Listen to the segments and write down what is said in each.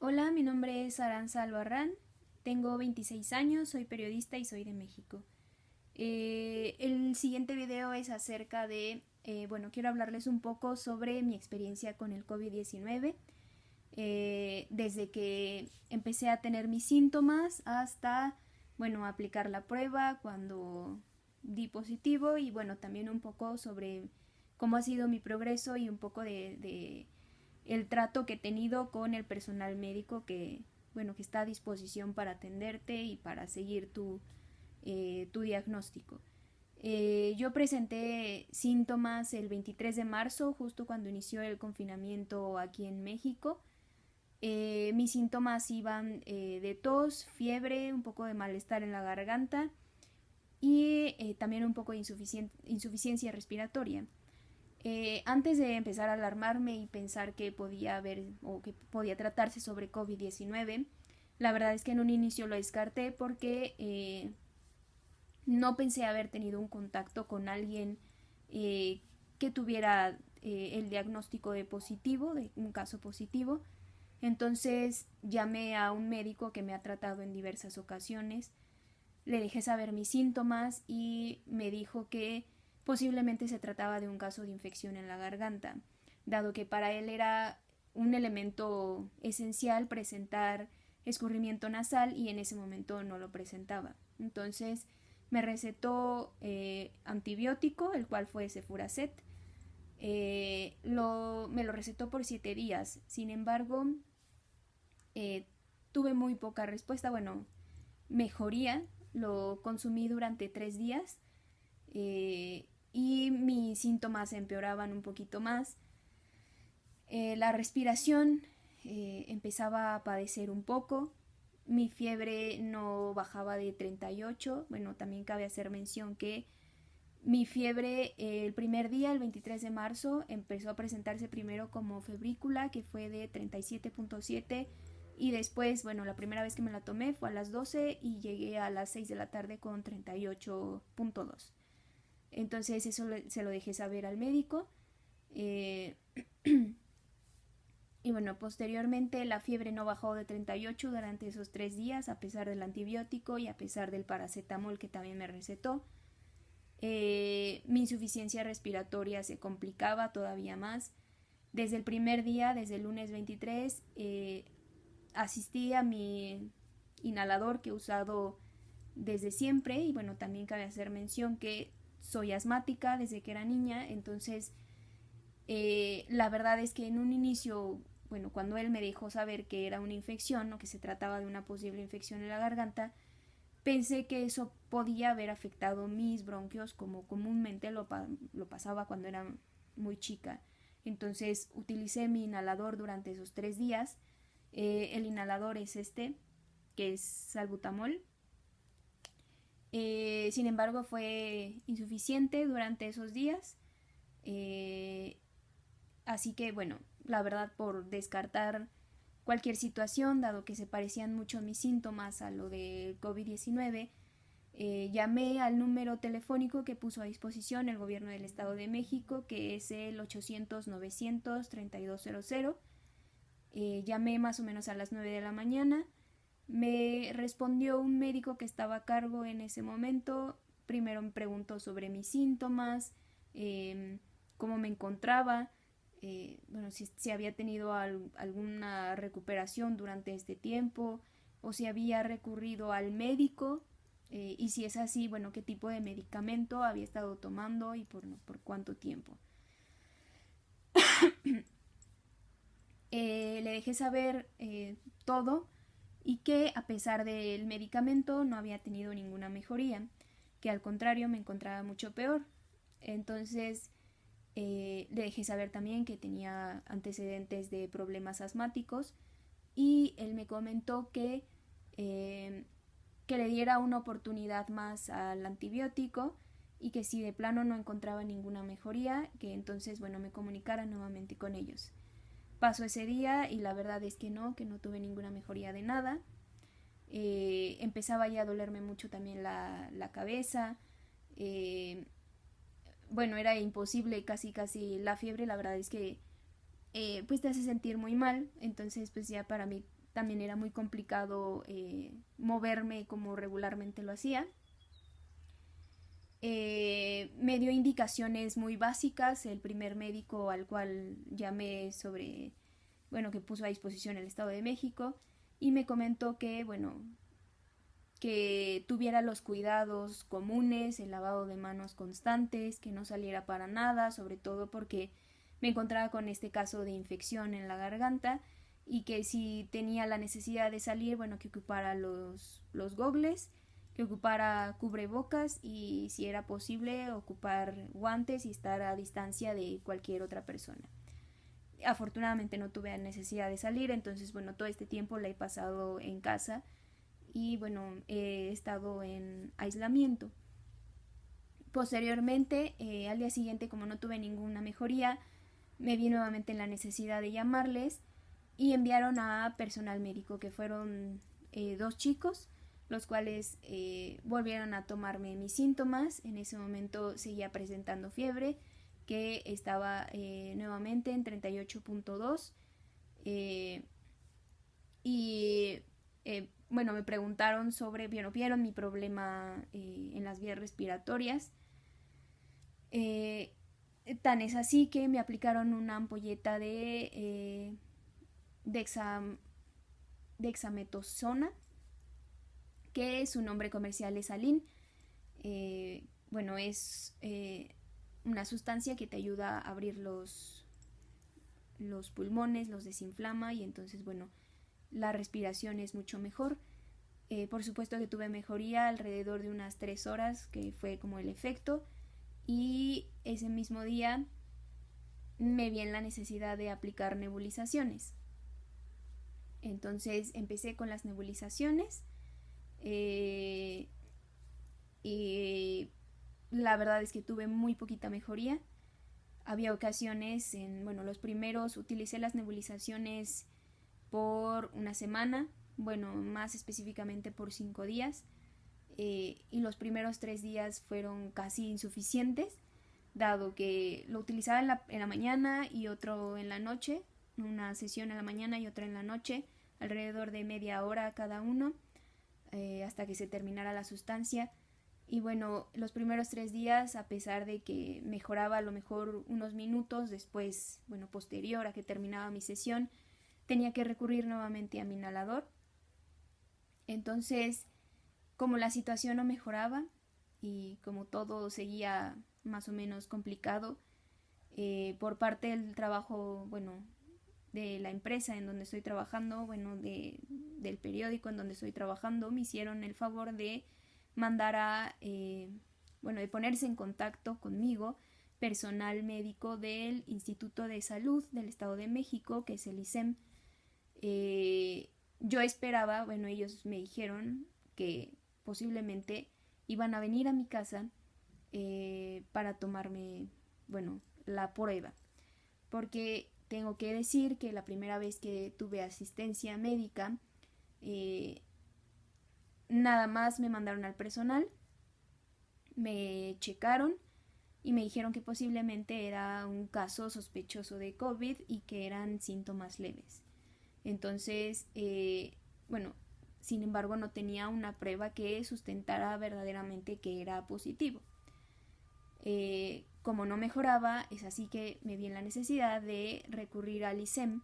Hola, mi nombre es Aranza Albarrán, tengo 26 años, soy periodista y soy de México. El siguiente video es acerca de, quiero hablarles un poco sobre mi experiencia con el COVID-19, desde que empecé a tener mis síntomas hasta, aplicar la prueba cuando di positivo y también un poco sobre cómo ha sido mi progreso y un poco de el trato que he tenido con el personal médico que está a disposición para atenderte y para seguir tu diagnóstico. Yo presenté síntomas el 23 de marzo, justo cuando inició el confinamiento aquí en México. Mis síntomas iban de tos, fiebre, un poco de malestar en la garganta y también un poco de insuficiencia respiratoria. Antes de empezar a alarmarme y pensar que podía haber o que podía tratarse sobre COVID-19, la verdad es que en un inicio lo descarté porque no pensé haber tenido un contacto con alguien que tuviera el diagnóstico de positivo, de un caso positivo. Entonces llamé a un médico que me ha tratado en diversas ocasiones, le dejé saber mis síntomas y me dijo que posiblemente se trataba de un caso de infección en la garganta, dado que para él era un elemento esencial presentar escurrimiento nasal y en ese momento no lo presentaba. Entonces me recetó antibiótico, el cual fue Cefuracet. Me lo recetó por 7 días. Sin embargo, tuve muy poca respuesta, mejoría. Lo consumí durante 3 días y mis síntomas empeoraban un poquito más. La respiración empezaba a padecer un poco. Mi fiebre no bajaba de 38. Bueno, también cabe hacer mención que mi fiebre el primer día, el 23 de marzo, empezó a presentarse primero como febrícula, que fue de 37.7, y después, la primera vez que me la tomé fue a las 12 y llegué a las 6 de la tarde con 38.2. Entonces eso se lo dejé saber al médico. Eh, y posteriormente la fiebre no bajó de 38 durante esos 3 días, a pesar del antibiótico y a pesar del paracetamol que también me recetó. Mi insuficiencia respiratoria se complicaba todavía más. Desde el primer día, desde el lunes 23, asistí a mi inhalador que he usado desde siempre y también cabe hacer mención que soy asmática desde que era niña, entonces la verdad es que en un inicio, cuando él me dejó saber que era una infección o que se trataba de una posible infección en la garganta, pensé que eso podía haber afectado mis bronquios como comúnmente lo pasaba cuando era muy chica. Entonces utilicé mi inhalador durante esos 3 días. El inhalador es este, que es salbutamol. Sin embargo, fue insuficiente durante esos días. Eh, Así que, la verdad, por descartar cualquier situación, dado que se parecían mucho mis síntomas a lo del COVID-19, llamé al número telefónico que puso a disposición el gobierno del Estado de México, que es el 800-900-3200. Llamé más o menos a las 9 de la mañana. Me respondió un médico que estaba a cargo en ese momento. Primero me preguntó sobre mis síntomas, cómo me encontraba, si había tenido alguna recuperación durante este tiempo o si había recurrido al médico, y si es así, qué tipo de medicamento había estado tomando y por cuánto tiempo. Le dejé saber todo y que a pesar del medicamento no había tenido ninguna mejoría, que al contrario me encontraba mucho peor. Entonces le dejé saber también que tenía antecedentes de problemas asmáticos y él me comentó que le diera una oportunidad más al antibiótico y que si de plano no encontraba ninguna mejoría, que entonces me comunicara nuevamente con ellos. Pasó ese día y la verdad es que no tuve ninguna mejoría de nada. Empezaba ya a dolerme mucho también la cabeza. Era imposible, casi la fiebre, la verdad es que pues te hace sentir muy mal, entonces pues ya para mí también era muy complicado moverme como regularmente lo hacía. Me dio indicaciones muy básicas. El primer médico al cual llamé que puso a disposición el Estado de México, y me comentó que, que tuviera los cuidados comunes, el lavado de manos constantes, que no saliera para nada, sobre todo porque me encontraba con este caso de infección en la garganta, y que si tenía la necesidad de salir, que ocupara los gogles, que ocupara cubrebocas, y si era posible ocupar guantes y estar a distancia de cualquier otra persona. Afortunadamente no tuve necesidad de salir, entonces todo este tiempo la he pasado en casa y he estado en aislamiento. Posteriormente, al día siguiente, como no tuve ninguna mejoría, me vi nuevamente en la necesidad de llamarles, y enviaron a personal médico, que fueron 2 chicos, los cuales volvieron a tomarme mis síntomas. En ese momento seguía presentando fiebre, que estaba nuevamente en 38.2, me preguntaron vieron mi problema en las vías respiratorias. Tan es así que me aplicaron una ampolleta de dexametasona, que su nombre comercial es Alin. Es una sustancia que te ayuda a abrir los pulmones, los desinflama, y entonces la respiración es mucho mejor. Por supuesto que tuve mejoría alrededor de unas 3 horas, que fue como el efecto, y ese mismo día me vi en la necesidad de aplicar nebulizaciones. Entonces empecé con las nebulizaciones, y la verdad es que tuve muy poquita mejoría. Había ocasiones los primeros utilicé las nebulizaciones por una semana, más específicamente por 5 días, y los primeros 3 días fueron casi insuficientes, dado que lo utilizaba en la mañana y otro en la noche, una sesión en la mañana y otra en la noche, alrededor de media hora cada uno, hasta que se terminara la sustancia. Y los primeros 3 días, a pesar de que mejoraba a lo mejor unos minutos después, posterior a que terminaba mi sesión, tenía que recurrir nuevamente a mi inhalador. Entonces, como la situación no mejoraba y como todo seguía más o menos complicado, por parte del trabajo, de la empresa en donde estoy trabajando, del periódico en donde estoy trabajando, me hicieron el favor de mandar de ponerse en contacto conmigo personal médico del Instituto de Salud del Estado de México, que es el ISEM. Yo esperaba, ellos me dijeron que posiblemente iban a venir a mi casa para tomarme, la prueba, porque tengo que decir que la primera vez que tuve asistencia médica, nada más me mandaron al personal, me checaron y me dijeron que posiblemente era un caso sospechoso de COVID y que eran síntomas leves. Entonces, sin embargo, no tenía una prueba que sustentara verdaderamente que era positivo. Como no mejoraba, es así que me vi en la necesidad de recurrir al ISEM.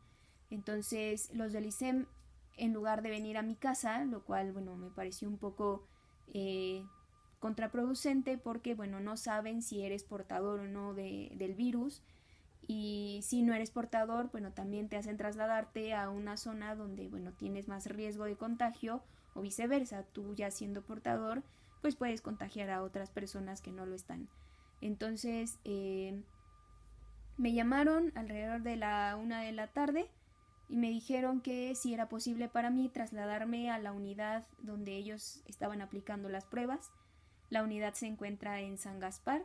Entonces, los del ISEM, en lugar de venir a mi casa, lo cual, me pareció un poco contraproducente, porque, no saben si eres portador o no del virus, y si no eres portador, también te hacen trasladarte a una zona donde, tienes más riesgo de contagio, o viceversa, tú ya siendo portador, pues puedes contagiar a otras personas que no lo están. Entonces, me llamaron alrededor de la 1 de la tarde y me dijeron que si era posible para mí trasladarme a la unidad donde ellos estaban aplicando las pruebas. La unidad se encuentra en San Gaspar,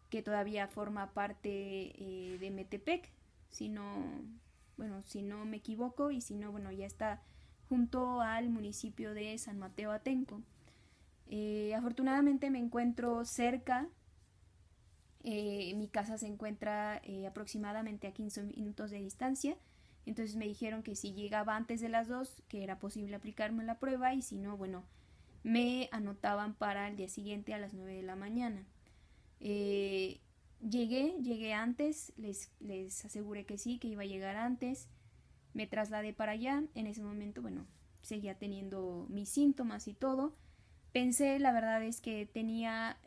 que todavía forma parte de Metepec, si no me equivoco, y si no, ya está junto al municipio de San Mateo Atenco. Afortunadamente me encuentro cerca. Mi casa se encuentra aproximadamente a 15 minutos de distancia, Entonces me dijeron que si llegaba antes de las 2, que era posible aplicarme la prueba, y si no, bueno, me anotaban para el día siguiente a las 9 de la mañana. Llegué antes, les aseguré que sí, que iba a llegar antes, me trasladé para allá. En ese momento, bueno, seguía teniendo mis síntomas y todo. Pensé, la verdad es que tenía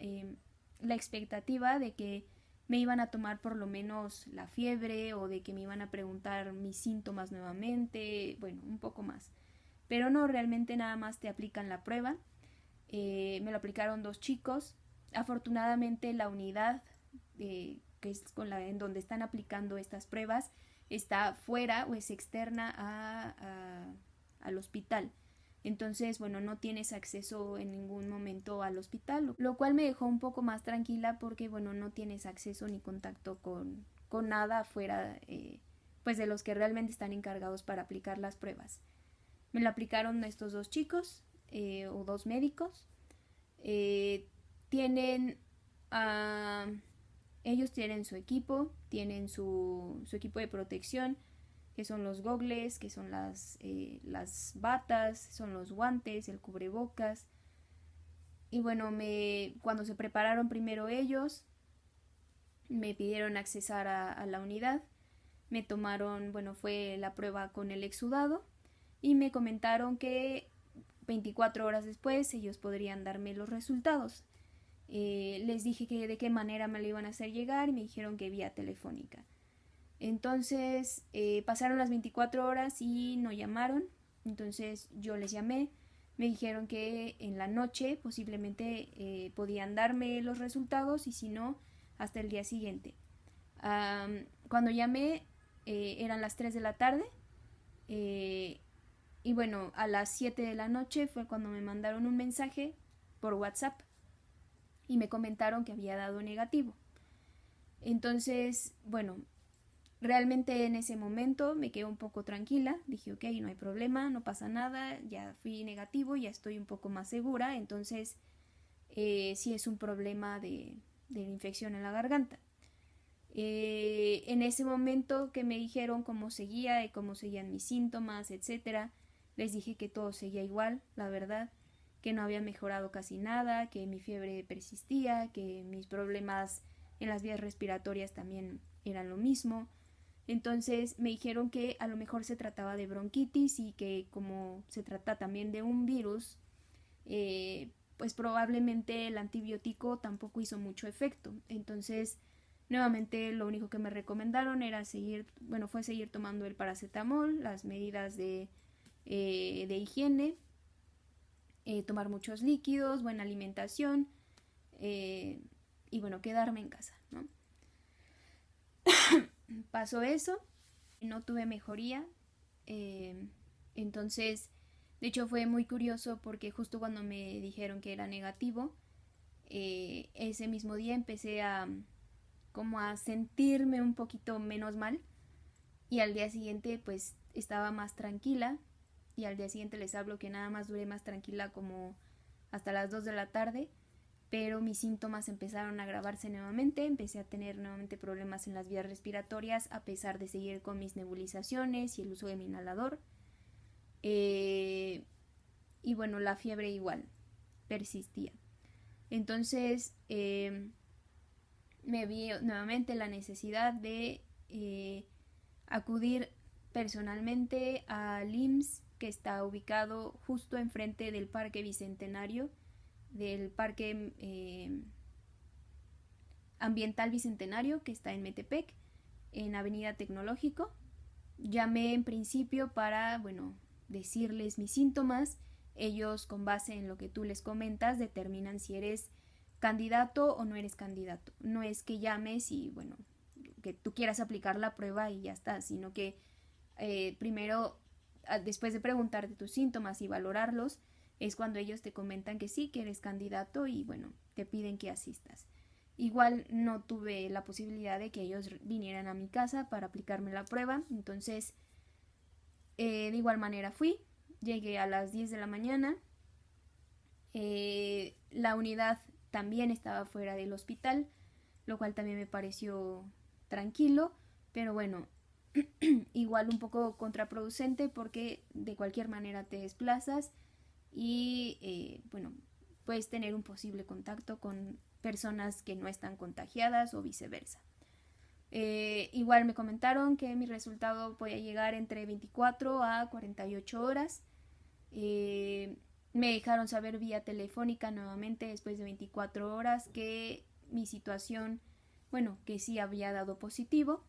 la expectativa de que me iban a tomar por lo menos la fiebre, o de que me iban a preguntar mis síntomas nuevamente, bueno, un poco más. Pero no, realmente nada más te aplican la prueba. Me lo aplicaron 2 chicos. Afortunadamente la unidad que es en donde están aplicando estas pruebas está fuera o es externa al hospital. Entonces, bueno, no tienes acceso en ningún momento al hospital, lo cual me dejó un poco más tranquila porque, bueno, no tienes acceso ni contacto con nada fuera, pues de los que realmente están encargados para aplicar las pruebas. Me lo aplicaron estos 2 chicos o 2 médicos. Tienen ellos tienen su equipo, tienen su equipo de protección, que son los gogles, que son las batas, son los guantes, el cubrebocas. Y bueno, cuando se prepararon primero ellos, me pidieron accesar a la unidad, me tomaron, bueno, fue la prueba con el exudado, y me comentaron que 24 horas después ellos podrían darme los resultados. Les dije que de qué manera me lo iban a hacer llegar y me dijeron que vía telefónica. Entonces pasaron las 24 horas y no llamaron. Entonces yo les llamé, me dijeron que en la noche posiblemente podían darme los resultados, y si no, hasta el día siguiente. Cuando llamé eran las 3 de la tarde, y bueno, a las 7 de la noche fue cuando me mandaron un mensaje por WhatsApp y me comentaron que había dado negativo. Entonces, bueno, realmente en ese momento me quedé un poco tranquila. Dije, ok, no hay problema, no pasa nada, ya fui negativo, ya estoy un poco más segura. Entonces, sí es un problema de infección en la garganta. En ese momento que me dijeron cómo seguía y cómo seguían mis síntomas, etcétera, les dije que todo seguía igual, la verdad, que no había mejorado casi nada, que mi fiebre persistía, que mis problemas en las vías respiratorias también eran lo mismo. Entonces me dijeron que a lo mejor se trataba de bronquitis, y que como se trata también de un virus, pues probablemente el antibiótico tampoco hizo mucho efecto. Entonces nuevamente lo único que me recomendaron era seguir tomando el paracetamol, las medidas de higiene, tomar muchos líquidos, buena alimentación, y bueno, quedarme en casa, ¿no? Pasó eso, no tuve mejoría, entonces, de hecho fue muy curioso porque justo cuando me dijeron que era negativo, ese mismo día empecé como a sentirme un poquito menos mal, y al día siguiente pues estaba más tranquila, y al día siguiente les hablo que nada más duré más tranquila como hasta las 2 de la tarde, pero mis síntomas empezaron a agravarse nuevamente, empecé a tener nuevamente problemas en las vías respiratorias a pesar de seguir con mis nebulizaciones y el uso de mi inhalador. Y bueno, la fiebre igual persistía. Entonces me vi nuevamente la necesidad de acudir personalmente al IMSS, que está ubicado justo enfrente del Parque Bicentenario, del Parque Ambiental Bicentenario, que está en Metepec, en Avenida Tecnológico. Llamé en principio para, bueno, decirles mis síntomas. Ellos, con base en lo que tú les comentas, determinan si eres candidato o no eres candidato. No es que llames y, bueno, que tú quieras aplicar la prueba y ya está, sino que primero, después de preguntarte tus síntomas y valorarlos, es cuando ellos te comentan que sí, que eres candidato, y bueno, te piden que asistas. Igual no tuve la posibilidad de que ellos vinieran a mi casa para aplicarme la prueba, entonces de igual manera fui, llegué a las 10 de la mañana, la unidad también estaba fuera del hospital, lo cual también me pareció tranquilo, pero bueno, igual un poco contraproducente porque de cualquier manera te desplazas y bueno, puedes tener un posible contacto con personas que no están contagiadas o viceversa. Igual me comentaron que mi resultado podía llegar entre 24 a 48 horas. Me dejaron saber vía telefónica nuevamente después de 24 horas que mi situación, bueno, que sí había dado positivo,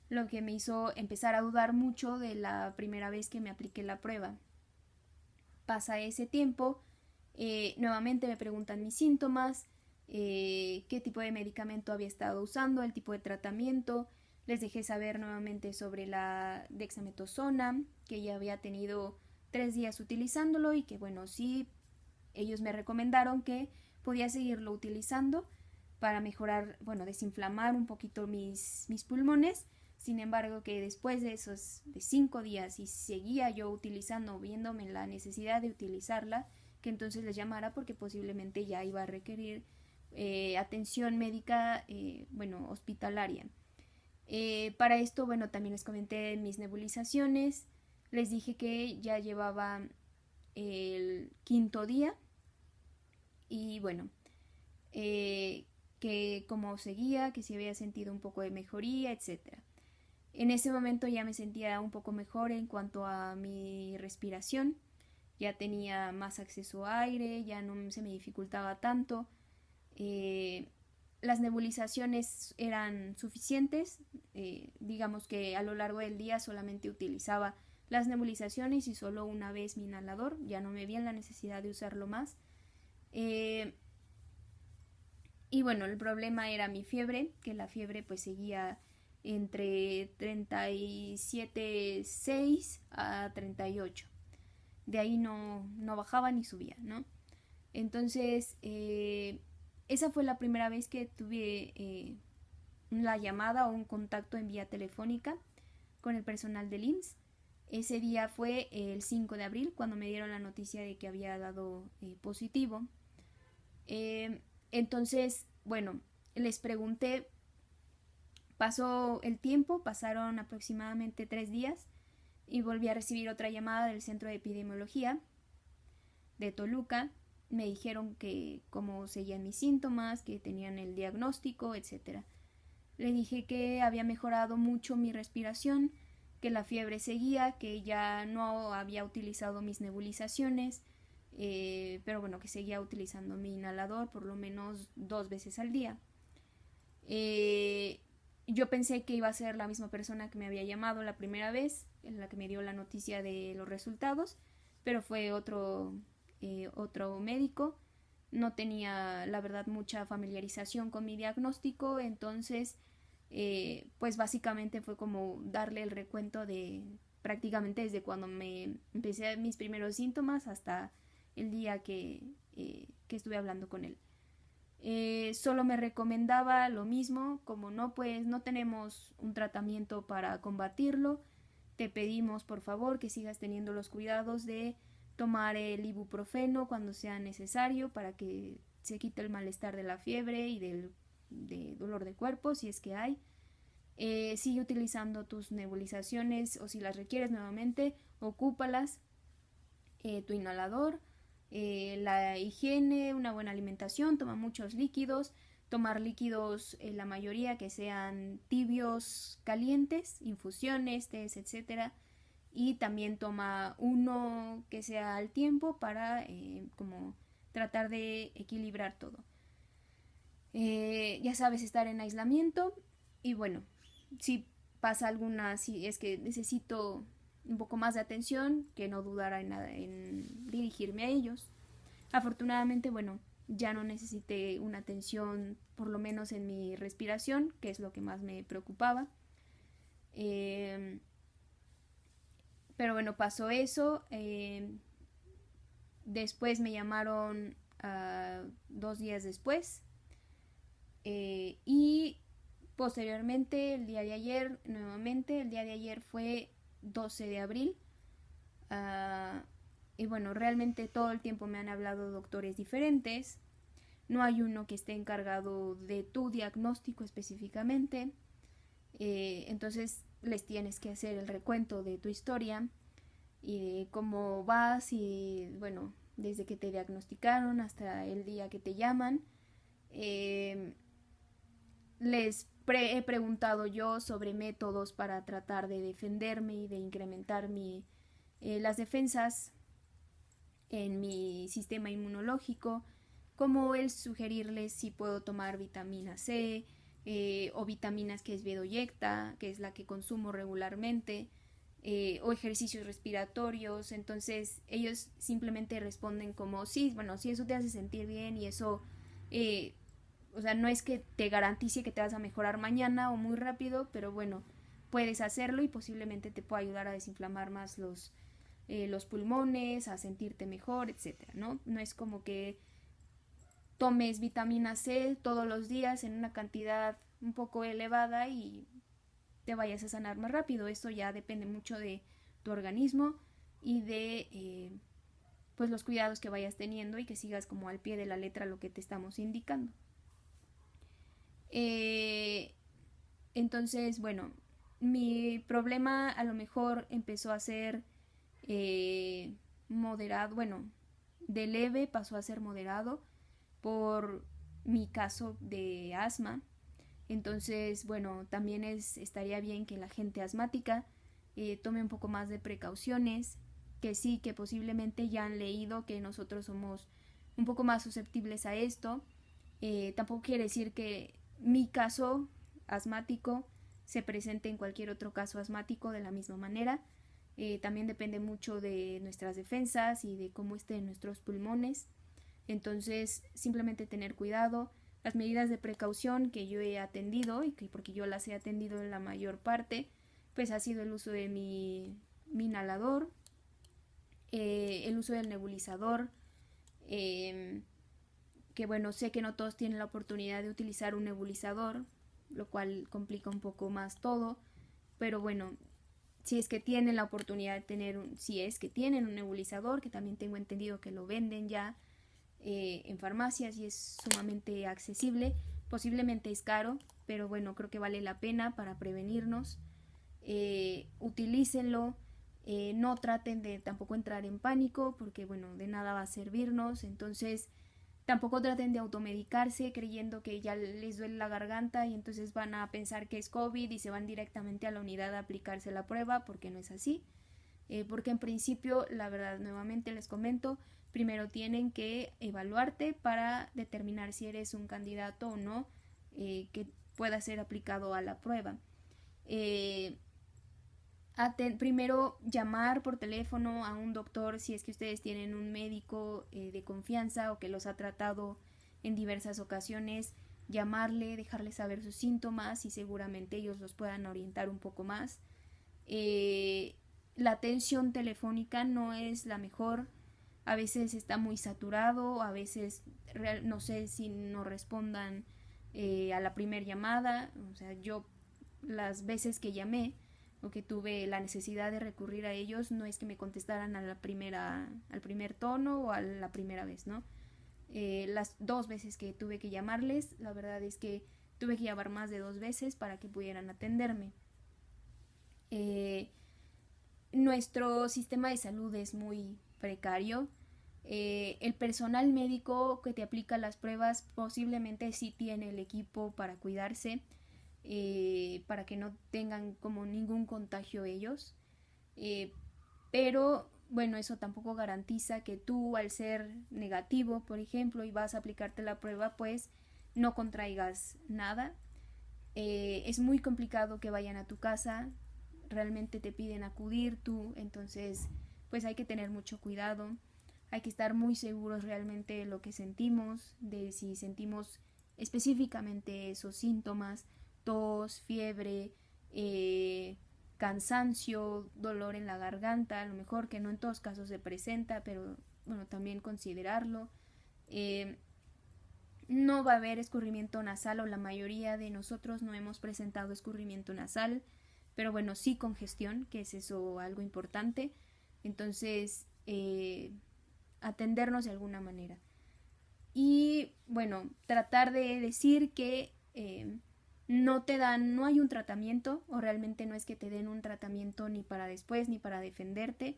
lo que me hizo empezar a dudar mucho de la primera vez que me apliqué la prueba. Pasa ese tiempo, nuevamente me preguntan mis síntomas, qué tipo de medicamento había estado usando, el tipo de tratamiento. Les dejé saber nuevamente sobre la dexametasona, que ya había tenido 3 días utilizándolo y que bueno, sí, ellos me recomendaron que podía seguirlo utilizando para mejorar, bueno, desinflamar un poquito mis pulmones. Sin embargo, que después de esos de 5 días y seguía yo utilizando, viéndome la necesidad de utilizarla, que entonces les llamara porque posiblemente ya iba a requerir atención médica, bueno, hospitalaria. Para esto, bueno, también les comenté mis nebulizaciones, les dije que ya llevaba el 5.º día y bueno, que como seguía, que si había sentido un poco de mejoría, etcétera. En ese momento ya me sentía un poco mejor en cuanto a mi respiración, ya tenía más acceso a aire, ya no se me dificultaba tanto. Las nebulizaciones eran suficientes, digamos que a lo largo del día solamente utilizaba las nebulizaciones y solo una vez mi inhalador, ya no me vi en la necesidad de usarlo más. Y bueno, el problema era mi fiebre, que la fiebre pues seguía entre 37,6 a 38. De ahí no bajaba ni subía, ¿no? Entonces, esa fue la primera vez que tuve la llamada o un contacto en vía telefónica con el personal del IMSS. Ese día fue el 5 de abril cuando me dieron la noticia de que había dado positivo. Entonces, bueno, les pregunté, pasó el tiempo, pasaron aproximadamente 3 días y volví a recibir otra llamada del Centro de Epidemiología de Toluca. Me dijeron que cómo seguían mis síntomas, que tenían el diagnóstico, etc. Le dije que había mejorado mucho mi respiración, que la fiebre seguía, que ya no había utilizado mis nebulizaciones, pero bueno, que seguía utilizando mi inhalador por lo menos 2 veces al día. Yo pensé que iba a ser la misma persona que me había llamado la primera vez, en la que me dio la noticia de los resultados, pero fue otro médico. No tenía, la verdad, mucha familiarización con mi diagnóstico, entonces, pues básicamente fue como darle el recuento de prácticamente desde cuando me empecé mis primeros síntomas hasta el día que estuve hablando con él. Solo me recomendaba lo mismo, como no, pues no tenemos un tratamiento para combatirlo, te pedimos por favor que sigas teniendo los cuidados de tomar el ibuprofeno cuando sea necesario para que se quite el malestar de la fiebre y de dolor de cuerpo si es que hay. Sigue utilizando tus nebulizaciones o si las requieres nuevamente, ocúpalas, tu inhalador, la higiene, una buena alimentación, toma muchos líquidos, tomar líquidos, la mayoría que sean tibios, calientes, infusiones, tés, etcétera. Y también toma uno que sea al tiempo para como tratar de equilibrar todo. Ya sabes, estar en aislamiento y bueno, si pasa alguna, si es que necesito un poco más de atención, que no dudara en dirigirme a ellos. Afortunadamente, bueno, ya no necesité una atención, por lo menos en mi respiración, que es lo que más me preocupaba. Pero bueno, pasó eso. Después me llamaron 2 días después. Y posteriormente, el día de ayer, nuevamente, el día de ayer fue 12 de abril. Y bueno, realmente todo el tiempo me han hablado doctores diferentes. No hay uno que esté encargado de tu diagnóstico específicamente. Entonces, les tienes que hacer el recuento de tu historia y de cómo vas y bueno, desde que te diagnosticaron hasta el día que te llaman. Eh, he preguntado yo sobre métodos para tratar de defenderme y de incrementar las defensas en mi sistema inmunológico, como el sugerirles si puedo tomar vitamina C o vitaminas que es Bedoyecta, que es la que consumo regularmente, o ejercicios respiratorios. Entonces ellos simplemente responden como sí, bueno, si eso te hace sentir bien y eso, o sea, no es que te garantice que te vas a mejorar mañana o muy rápido, pero bueno, puedes hacerlo y posiblemente te pueda ayudar a desinflamar más los pulmones, a sentirte mejor, etcétera, ¿no? No es como que tomes vitamina C todos los días en una cantidad un poco elevada y te vayas a sanar más rápido. Esto ya depende mucho de tu organismo y de pues los cuidados que vayas teniendo y que sigas como al pie de la letra lo que te estamos indicando. Entonces, bueno, mi problema a lo mejor empezó a ser moderado, bueno, de leve pasó a ser moderado por mi caso de asma. Entonces, bueno, también estaría bien que la gente asmática tome un poco más de precauciones, que sí, que posiblemente ya han leído que nosotros somos un poco más susceptibles a esto. Tampoco quiere decir que mi caso asmático se presente en cualquier otro caso asmático de la misma manera. También depende mucho de nuestras defensas y de cómo estén nuestros pulmones. Entonces, simplemente tener cuidado. Las medidas de precaución que yo he atendido, y que porque yo las he atendido en la mayor parte, pues ha sido el uso de mi inhalador, el uso del nebulizador, que bueno, sé que no todos tienen la oportunidad de utilizar un nebulizador, lo cual complica un poco más todo, pero bueno, si es que tienen la oportunidad de tener si es que tienen un nebulizador, que también tengo entendido que lo venden ya en farmacias y es sumamente accesible, posiblemente es caro, pero bueno, creo que vale la pena para prevenirnos. Utilícenlo, no traten de tampoco entrar en pánico porque bueno, de nada va a servirnos. Entonces tampoco traten de automedicarse creyendo que ya les duele la garganta y entonces van a pensar que es COVID y se van directamente a la unidad a aplicarse la prueba, porque no es así. Porque en principio, la verdad, nuevamente les comento, primero tienen que evaluarte para determinar si eres un candidato o no que pueda ser aplicado a la prueba. Primero llamar por teléfono a un doctor si es que ustedes tienen un médico de confianza o que los ha tratado en diversas ocasiones, llamarle, dejarle saber sus síntomas y seguramente ellos los puedan orientar un poco más. La atención telefónica no es la mejor, a veces está muy saturado, a veces no sé si no respondan a la primera llamada. O sea, yo las veces que llamé o que tuve la necesidad de recurrir a ellos, no es que me contestaran al primer tono o a la primera vez, ¿no? Las 2 veces que tuve que llamarles, la verdad es que tuve que llamar más de 2 veces para que pudieran atenderme. Nuestro sistema de salud es muy precario. El personal médico que te aplica las pruebas posiblemente sí tiene el equipo para cuidarse, para que no tengan como ningún contagio ellos. Pero bueno, eso tampoco garantiza que tú, al ser negativo, por ejemplo, y vas a aplicarte la prueba, pues no contraigas nada. Es muy complicado que vayan a tu casa, realmente te piden acudir tú, entonces pues hay que tener mucho cuidado, hay que estar muy seguros realmente de lo que sentimos, de si sentimos específicamente esos síntomas, tos, fiebre, cansancio, dolor en la garganta, a lo mejor que no en todos casos se presenta, pero bueno, también considerarlo. No va a haber escurrimiento nasal, o la mayoría de nosotros no hemos presentado escurrimiento nasal, pero bueno, sí congestión, que es eso algo importante. Entonces, atendernos de alguna manera. Y bueno, tratar de decir que no hay un tratamiento, o realmente no es que te den un tratamiento ni para después ni para defenderte.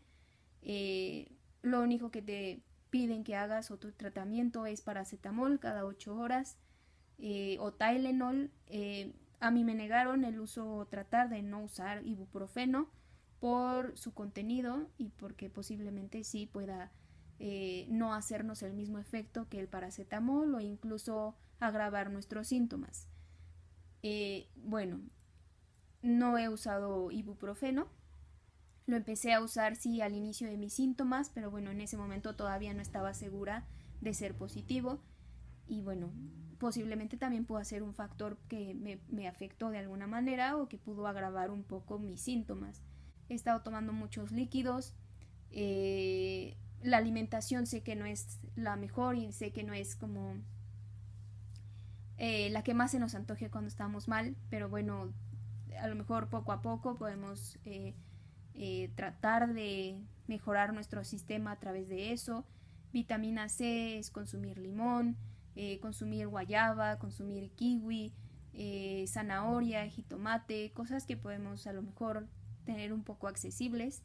Lo único que te piden que hagas otro tratamiento es paracetamol cada 8 horas o Tylenol. A mí me negaron el uso, tratar de no usar ibuprofeno por su contenido y porque posiblemente sí pueda no hacernos el mismo efecto que el paracetamol o incluso agravar nuestros síntomas. Bueno, no he usado ibuprofeno. Lo empecé a usar sí al inicio de mis síntomas, pero bueno, en ese momento todavía no estaba segura de ser positivo. Y bueno, posiblemente también pueda ser un factor que me afectó de alguna manera o que pudo agravar un poco mis síntomas. He estado tomando muchos líquidos. La alimentación sé que no es la mejor y sé que no es como la que más se nos antoje cuando estamos mal, pero bueno, a lo mejor poco a poco podemos tratar de mejorar nuestro sistema a través de eso. Vitamina C es consumir limón, consumir guayaba, consumir kiwi, zanahoria, jitomate, cosas que podemos a lo mejor tener un poco accesibles.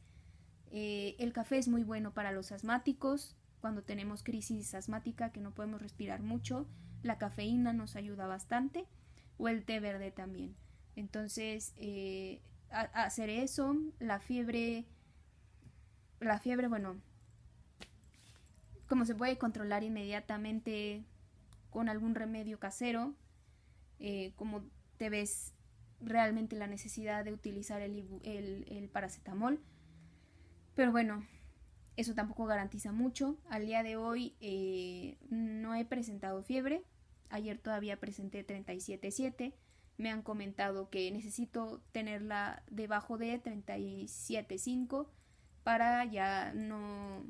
El café es muy bueno para los asmáticos. Cuando tenemos crisis asmática que no podemos respirar mucho, la cafeína nos ayuda bastante, o el té verde también. Entonces, hacer eso. La fiebre, bueno, como se puede controlar inmediatamente con algún remedio casero, como te ves realmente la necesidad de utilizar el paracetamol. Pero bueno, eso tampoco garantiza mucho. Al día de hoy no he presentado fiebre. Ayer todavía presenté 37.7. Me han comentado que necesito tenerla debajo de 37.5 para ya no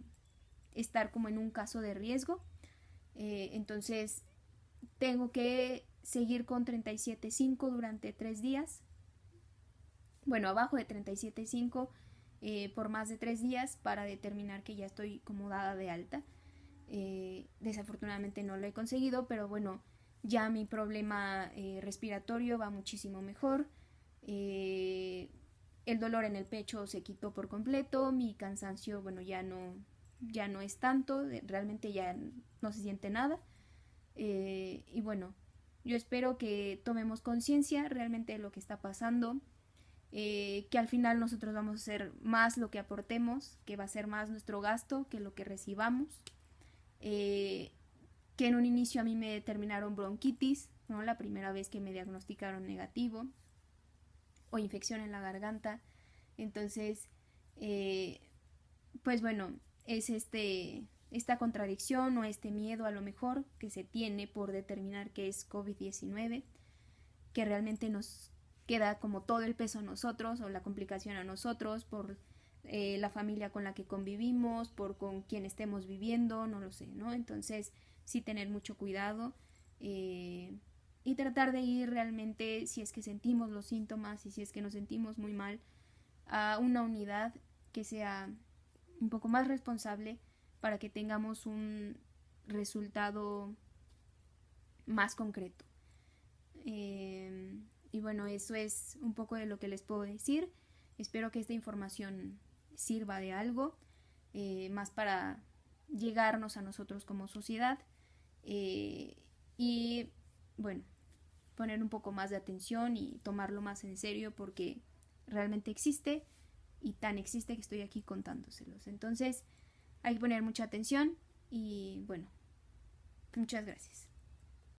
estar como en un caso de riesgo. Entonces tengo que seguir con 37.5 durante 3 días. Bueno, abajo de 37.5 por más de 3 días para determinar que ya estoy como dada de alta. Desafortunadamente no lo he conseguido, pero bueno, ya mi problema respiratorio va muchísimo mejor. El dolor en el pecho se quitó por completo. Mi cansancio, bueno, ya no es tanto. Realmente ya no se siente nada. Y bueno, yo espero que tomemos conciencia realmente de lo que está pasando. Que al final nosotros vamos a hacer más lo que aportemos, que va a ser más nuestro gasto que lo que recibamos. Que en un inicio a mí me determinaron bronquitis, ¿no? La primera vez que me diagnosticaron negativo, o infección en la garganta. Entonces, pues bueno, es esta contradicción o este miedo a lo mejor que se tiene por determinar que es COVID-19, que realmente nos queda como todo el peso a nosotros o la complicación a nosotros por la familia con la que convivimos, por con quien estemos viviendo, no lo sé, ¿no? Entonces sí tener mucho cuidado y tratar de ir realmente, si es que sentimos los síntomas y si es que nos sentimos muy mal, a una unidad que sea un poco más responsable para que tengamos un resultado más concreto. Y bueno, eso es un poco de lo que les puedo decir. Espero que esta información sirva de algo, más para llegarnos a nosotros como sociedad y bueno, poner un poco más de atención y tomarlo más en serio porque realmente existe y tan existe que estoy aquí contándoselos. Entonces hay que poner mucha atención y bueno, muchas gracias.